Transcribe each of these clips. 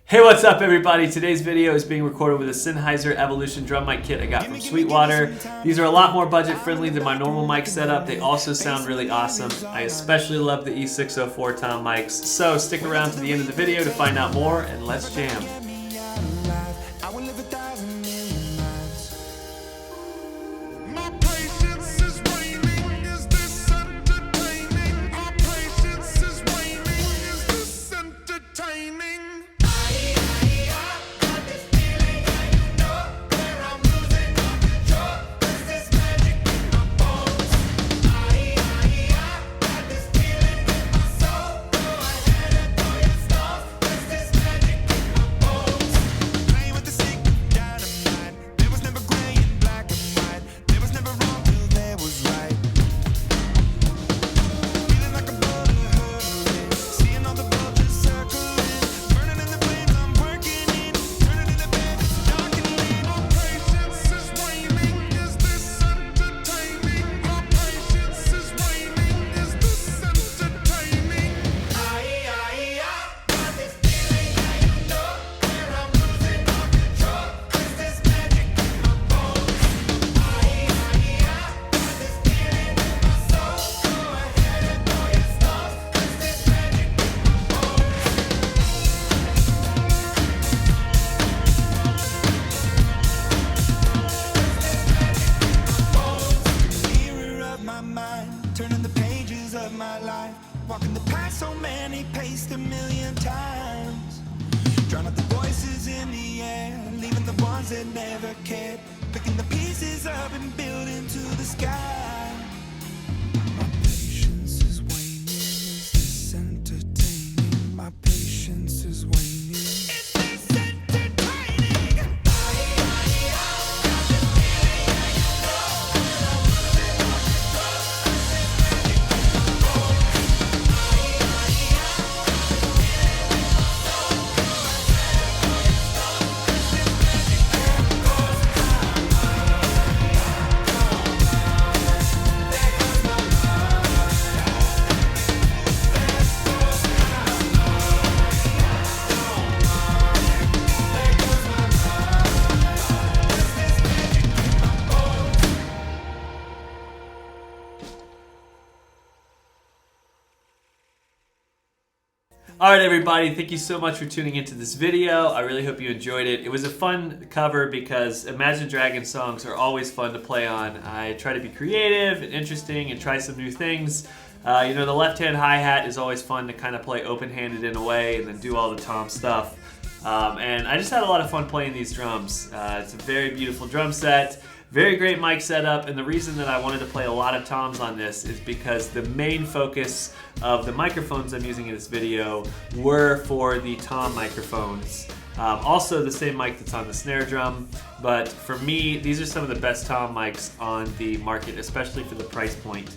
Hey, what's up everybody? Today's video is being recorded with a Sennheiser Evolution drum mic kit I got from Sweetwater. These are a lot more budget friendly than my normal mic setup. They also sound really awesome. I especially love the E604 tom mics. So stick around to the end of the video to find out more, and let's jam. Turning the pages of my life, walking the path so many paced a million times. Drown out the voices in the air, leaving the ones that never cared. Picking the pieces up and building to the sky. My patience is waning, is this entertaining? My patience is waning. Is this entertaining? Alright everybody, thank you so much for tuning into this video. I really hope you enjoyed it. It was a fun cover because Imagine Dragons songs are always fun to play on. I try to be creative and interesting and try some new things. You know, the left-hand hi-hat is always fun to kind of play open-handed in a way and then do all the tom stuff. And I just had a lot of fun playing these drums. It's a very beautiful drum set. Very great mic setup, and the reason that I wanted to play a lot of toms on this is because the main focus of the microphones I'm using in this video were for the tom microphones. Also the same mic that's on the snare drum, but for me, these are some of the best tom mics on the market, especially for the price point.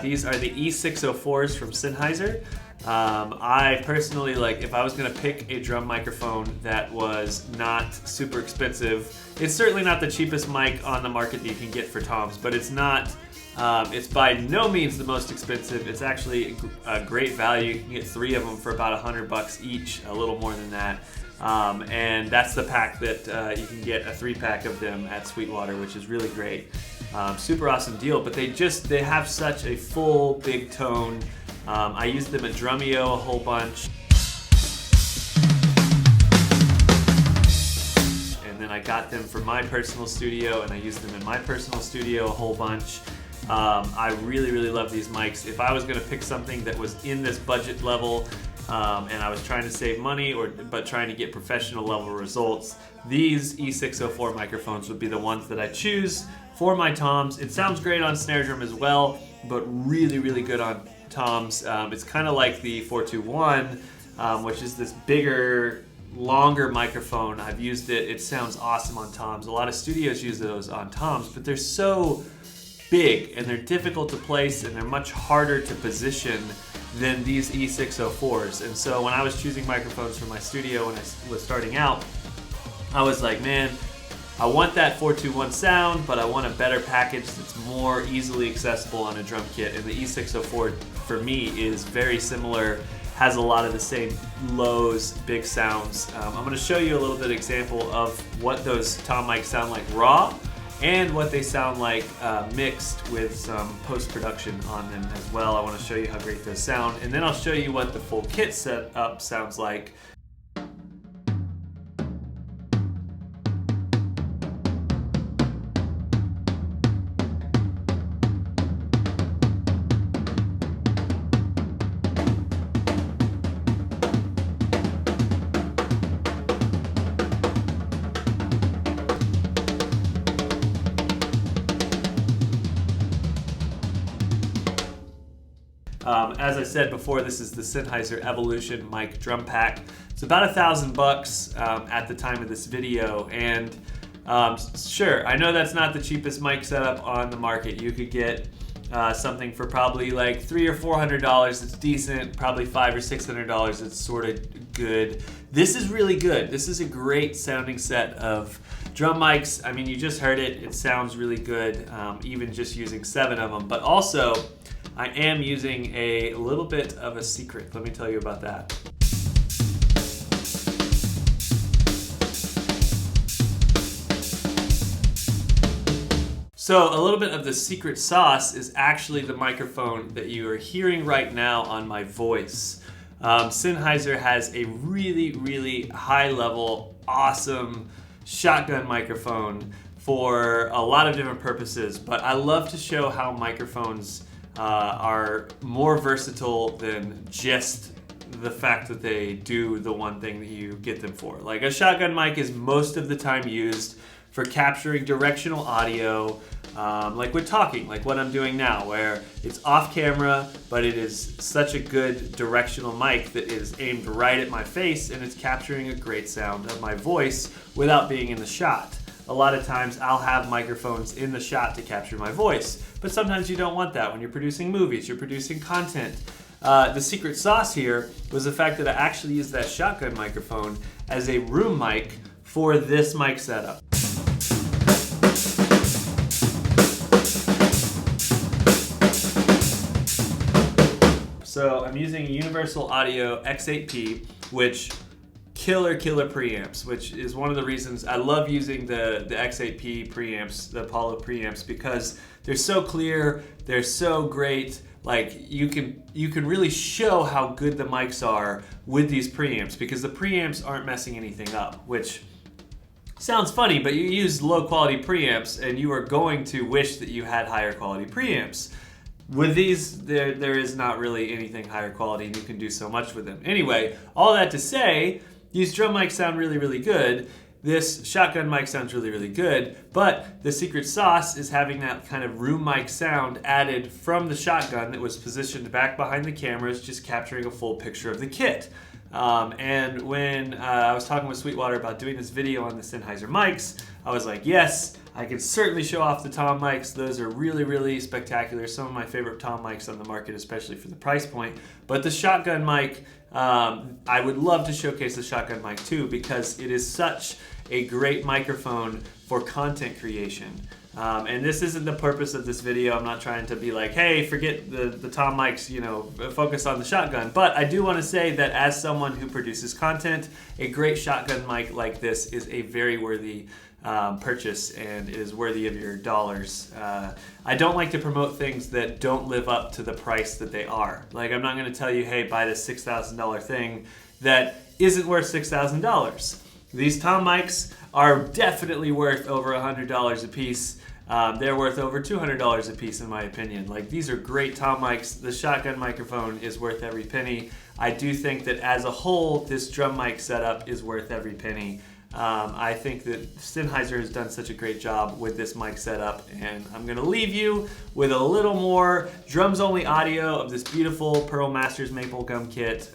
These are the E604s from Sennheiser. I personally, like, if I was going to pick a drum microphone that was not super expensive, it's certainly not the cheapest mic on the market that you can get for toms, but it's not, it's by no means the most expensive. It's actually a great value. You can get 3 of them for about $100 each, a little more than that. And that's the pack that you can get, a 3-pack of them at Sweetwater, which is really great. Super awesome deal, but they have such a full, big tone. I used them at Drumeo a whole bunch. And then I got them for my personal studio, and I used them in my personal studio a whole bunch. I really, really love these mics. If I was going to pick something that was in this budget level, and I was trying to save money but trying to get professional level results, these E604 microphones would be the ones that I choose for my toms. It sounds great on snare drum as well, but really, really good on toms. It's kind of like the 421, which is this bigger, longer microphone. I've used it. It sounds awesome on toms. A lot of studios use those on toms, but they're so big and they're difficult to place and they're much harder to position than these E604s. And so when I was choosing microphones for my studio when I was starting out, I was like, man, I want that 421 sound, but I want a better package that's more easily accessible on a drum kit. And the E604 for me is very similar has a lot of the same lows, big sounds. I'm going to show you a little bit example of what those tom mics sound like raw and what they sound like mixed with some post-production on them as well. I want to show you how great those sound, and then I'll show you what the full kit setup sounds like. As I said before, this is the Sennheiser Evolution mic drum pack. It's about $1,000 at the time of this video, and sure, I know that's not the cheapest mic setup on the market. You could get something for probably like $300 or $400. It's decent. Probably $500 or $600. It's sort of good. This is really good. This is a great sounding set of drum mics. I mean, you just heard it. It sounds really good, even just using 7 of them. But also, I am using a little bit of a secret. Let me tell you about that. So a little bit of the secret sauce is actually the microphone that you are hearing right now on my voice. Sennheiser has a really, really high level, awesome shotgun microphone for a lot of different purposes, but I love to show how microphones are more versatile than just the fact that they do the one thing that you get them for. Like a shotgun mic is most of the time used for capturing directional audio, like with talking, like what I'm doing now, where it's off camera, but it is such a good directional mic that is aimed right at my face and it's capturing a great sound of my voice without being in the shot. A lot of times I'll have microphones in the shot to capture my voice, but sometimes you don't want that when you're producing movies, you're producing content. The secret sauce here was the fact that I actually used that shotgun microphone as a room mic for this mic setup. So I'm using a Universal Audio X8P, which killer preamps, which is one of the reasons I love using the X8P preamps, the Apollo preamps, because they're so clear, they're so great. Like you can really show how good the mics are with these preamps, because the preamps aren't messing anything up, which sounds funny, but you use low quality preamps and you are going to wish that you had higher quality preamps. With these, there is not really anything higher quality, and you can do so much with them. Anyway, all that to say, these drum mics sound really, really good. This shotgun mic sounds really, really good, but the secret sauce is having that kind of room mic sound added from the shotgun that was positioned back behind the cameras, just capturing a full picture of the kit. And when I was talking with Sweetwater about doing this video on the Sennheiser mics, I was like, yes, I can certainly show off the tom mics. Those are really, really spectacular. Some of my favorite tom mics on the market, especially for the price point. But the shotgun mic, I would love to showcase the shotgun mic too, because it is such a great microphone for content creation. And this isn't the purpose of this video. I'm not trying to be like, hey, forget the tom mics, you know, focus on the shotgun. But I do want to say that as someone who produces content, a great shotgun mic like this is a very worthy purchase, and it is worthy of your dollars. I don't like to promote things that don't live up to the price that they are. Like, I'm not going to tell you, hey, buy this $6,000 thing that isn't worth $6,000. These tom mics are definitely worth over $100 a piece. They're worth over $200 a piece in my opinion. Like, these are great tom mics. The shotgun microphone is worth every penny. I do think that as a whole, this drum mic setup is worth every penny. I think that Sennheiser has done such a great job with this mic setup, and I'm going to leave you with a little more drums only audio of this beautiful Pearl Masters Maple Gum kit.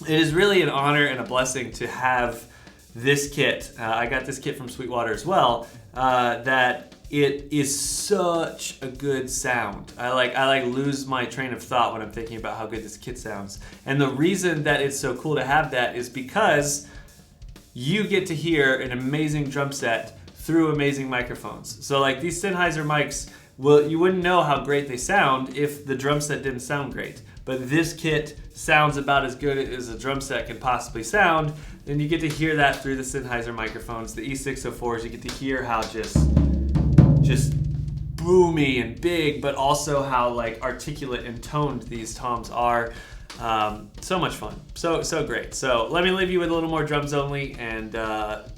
It is really an honor and a blessing to have this kit. I got this kit from Sweetwater as well, that it is such a good sound. I lose my train of thought when I'm thinking about how good this kit sounds. And the reason that it's so cool to have that is because you get to hear an amazing drum set through amazing microphones. So like these Sennheiser mics, well, you wouldn't know how great they sound if the drum set didn't sound great. but this kit sounds about as good as a drum set can possibly sound, then you get to hear that through the Sennheiser microphones, the E604s. You get to hear how just boomy and big, but also how like articulate and toned these toms are. So much fun, so great. So let me leave you with a little more drums only, and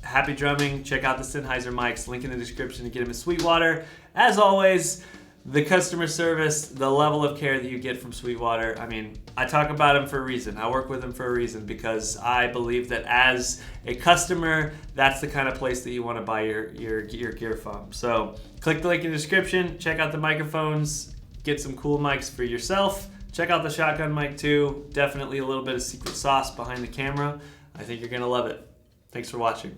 happy drumming. Check out the Sennheiser mics, link in the description to get them at Sweetwater. As always, the customer service, the level of care that you get from Sweetwater, I mean, I talk about them for a reason. I work with them for a reason, because I believe that as a customer, that's the kind of place that you want to buy your gear from. So click the link in the description, check out the microphones, get some cool mics for yourself. Check out the shotgun mic too. Definitely a little bit of secret sauce behind the camera. I think you're gonna love it. Thanks for watching.